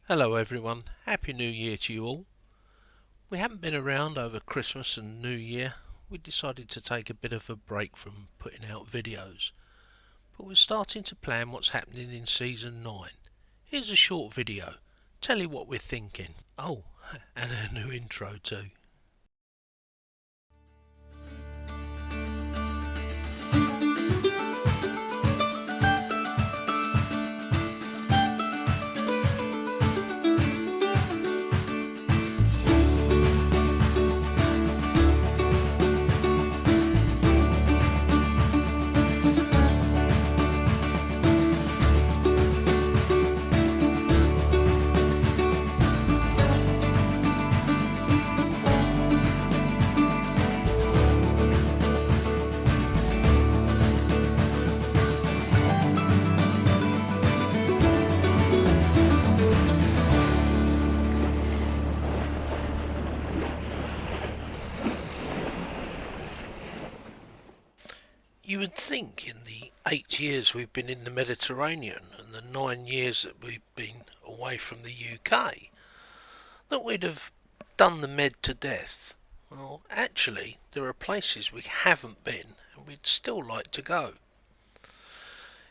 Hello everyone, Happy New Year to you all. We haven't been around over Christmas and New Year. We decided to take a bit of a break from putting out videos. But we're starting to plan what's happening in Season 9. Here's a short video. Tell you what we're thinking. Oh, and a new intro too. You would think in the 8 years we've been in the Mediterranean and the 9 years that we've been away from the UK that we'd have done the Med to death. Well, actually, there are places we haven't been and we'd still like to go.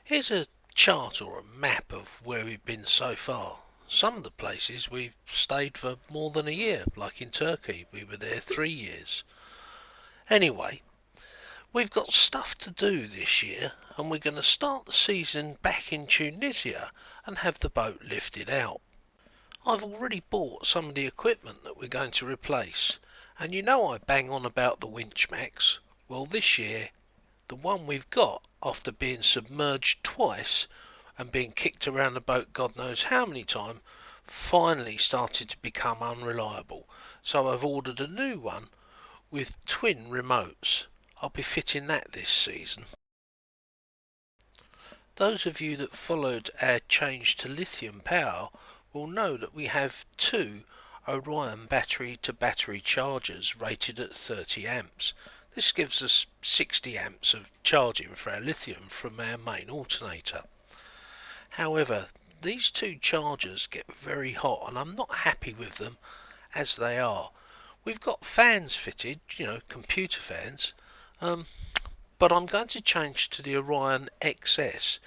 Here's a chart or a map of where we've been so far. Some of the places we've stayed for more than a year, like in Turkey, we were there 3 years. Anyway, we've got stuff to do this year, and we're going to start the season back in Tunisia and have the boat lifted out. I've already bought some of the equipment that we're going to replace, and you know I bang on about the Winch Max. Well, this year, the one we've got, after being submerged twice and being kicked around the boat God knows how many times, finally started to become unreliable. So I've ordered a new one with twin remotes. I'll be fitting that this season. Those of you that followed our change to lithium power will know that we have two Orion battery-to-battery chargers rated at 30 amps. This gives us 60 amps of charging for our lithium from our main alternator. However, these two chargers get very hot and I'm not happy with them as they are. We've got fans fitted, computer fans, but I'm going to change to the Orion XS.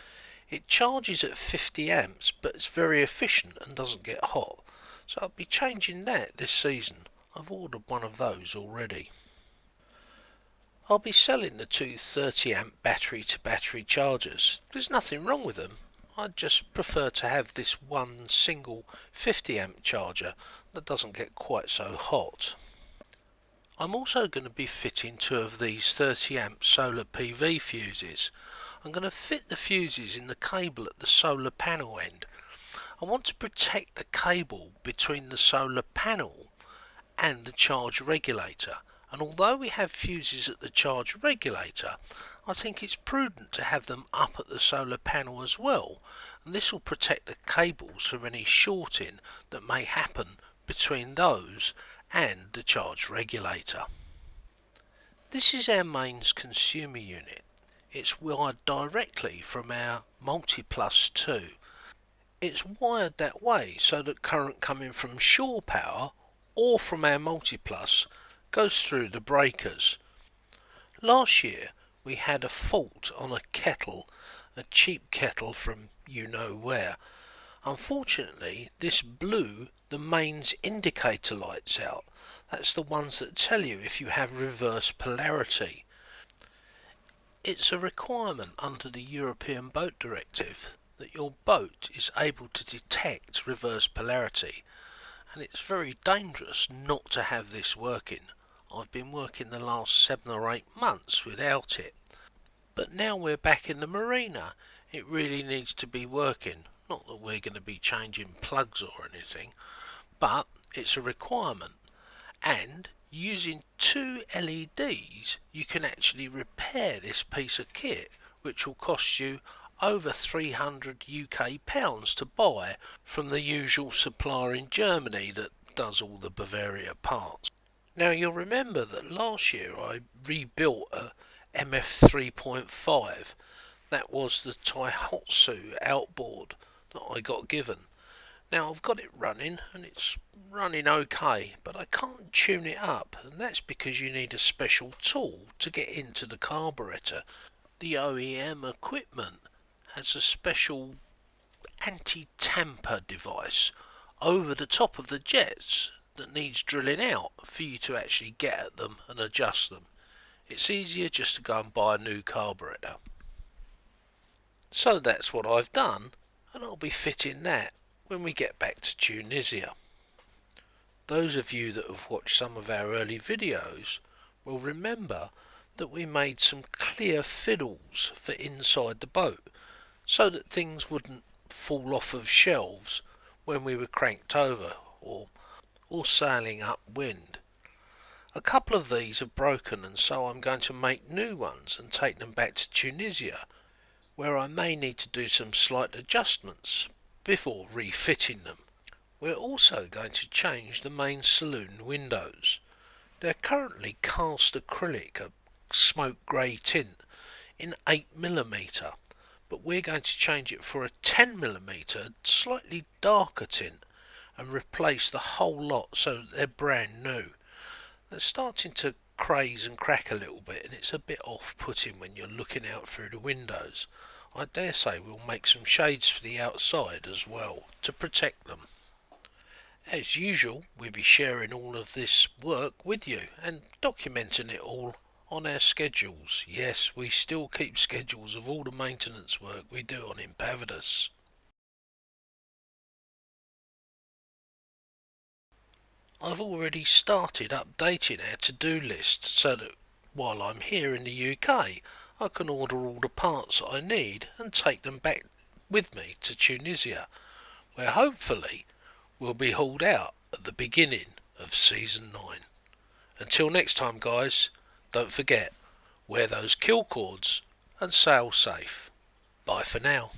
It charges at 50 amps, but it's very efficient and doesn't get hot. So I'll be changing that this season. I've ordered one of those already. I'll be selling the two 30 amp battery to battery chargers. There's nothing wrong with them. I'd just prefer to have this one single 50 amp charger that doesn't get quite so hot. I'm also going to be fitting two of these 30 amp solar PV fuses. I'm going to fit the fuses in the cable at the solar panel end. I want to protect the cable between the solar panel and the charge regulator, and although we have fuses at the charge regulator, I think it's prudent to have them up at the solar panel as well, and this will protect the cables from any shorting that may happen between those and the charge regulator. This is our mains consumer unit. It's wired directly from our multiplies 2. It's wired that way so that current coming from shore power or from our multiplies goes through the breakers. Last year we had a fault on a kettle, a cheap kettle from you know where. Unfortunately, this blew the mains indicator lights out. That's the ones that tell you if you have reverse polarity. It's a requirement under the European Boat Directive that your boat is able to detect reverse polarity, and it's very dangerous not to have this working. I've been working the last 7 or 8 months without it, but now we're back in the marina, it really needs to be working. Not that we're going to be changing plugs or anything, but it's a requirement. And using 2 LEDs you can actually repair this piece of kit, which will cost you over £300 UK to buy from the usual supplier in Germany that does all the Bavaria parts. Now you'll remember that last year I rebuilt a MF 3.5. That was the Taihatsu outboard that I got given. Now I've got it running and it's running okay, but I can't tune it up, and that's because you need a special tool to get into the carburetor. The OEM equipment has a special anti-tamper device over the top of the jets that needs drilling out for you to actually get at them and adjust them. It's easier just to go and buy a new carburetor. So that's what I've done, and I'll be fitting that when we get back to Tunisia. Those of you that have watched some of our early videos will remember that we made some clear fiddles for inside the boat so that things wouldn't fall off of shelves when we were cranked over or sailing upwind. A couple of these have broken, and so I'm going to make new ones and take them back to Tunisia, where I may need to do some slight adjustments before refitting them. We're also going to change the main saloon windows. They're currently cast acrylic, a smoke grey tint, in 8mm, but we're going to change it for a 10mm slightly darker tint and replace the whole lot so that they're brand new. They're starting to craze and crack a little bit, and it's a bit off-putting when you're looking out through the windows. I dare say we'll make some shades for the outside as well to protect them. As usual, we'll be sharing all of this work with you and documenting it all on our schedules. Yes, we still keep schedules of all the maintenance work we do on Impavidus. I've already started updating our to-do list so that while I'm here in the UK I can order all the parts I need and take them back with me to Tunisia, where hopefully we'll be hauled out at the beginning of Season 9. Until next time guys, don't forget, wear those kill cords and sail safe. Bye for now.